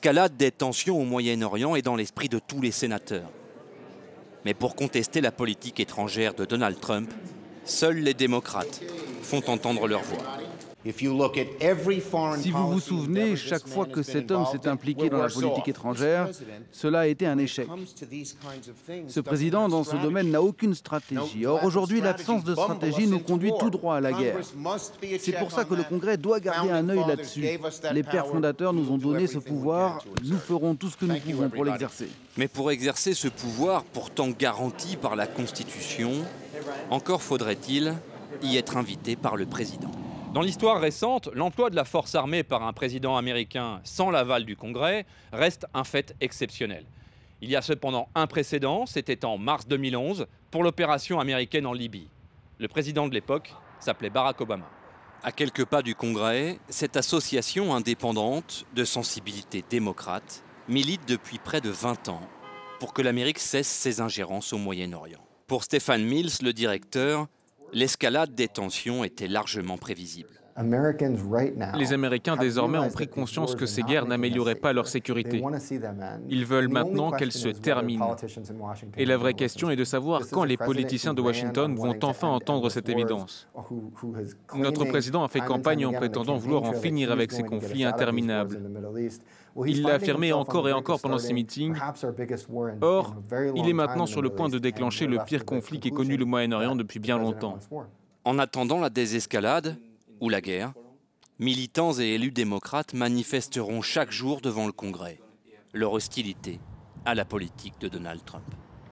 L'escalade des tensions au Moyen-Orient est dans l'esprit de tous les sénateurs. Mais pour contester la politique étrangère de Donald Trump, seuls les démocrates font entendre leur voix. Si vous vous souvenez, chaque fois que cet homme s'est impliqué dans la politique étrangère, cela a été un échec. Ce président, dans ce domaine, n'a aucune stratégie. Or, aujourd'hui, l'absence de stratégie nous conduit tout droit à la guerre. C'est pour ça que le Congrès doit garder un œil là-dessus. Les pères fondateurs nous ont donné ce pouvoir. Nous ferons tout ce que nous pouvons pour l'exercer. Mais pour exercer ce pouvoir, pourtant garanti par la Constitution, encore faudrait-il y être invité par le président. Dans l'histoire récente, l'emploi de la force armée par un président américain sans l'aval du Congrès reste un fait exceptionnel. Il y a cependant un précédent, c'était en mars 2011, pour l'opération américaine en Libye. Le président de l'époque s'appelait Barack Obama. À quelques pas du Congrès, cette association indépendante de sensibilité démocrate milite depuis près de 20 ans pour que l'Amérique cesse ses ingérences au Moyen-Orient. Pour Stephen Mills, le directeur, l'escalade des tensions était largement prévisible. Les Américains désormais ont pris conscience que ces guerres n'amélioraient pas leur sécurité. Ils veulent maintenant qu'elles se terminent. Et la vraie question est de savoir quand les politiciens de Washington vont enfin entendre cette évidence. Notre président a fait campagne en prétendant vouloir en finir avec ces conflits interminables. Il l'a affirmé encore et encore pendant ses meetings. Or, il est maintenant sur le point de déclencher le pire conflit qu'ait connu le Moyen-Orient depuis bien longtemps. En attendant la désescalade, ou la guerre, militants et élus démocrates manifesteront chaque jour devant le Congrès leur hostilité à la politique de Donald Trump.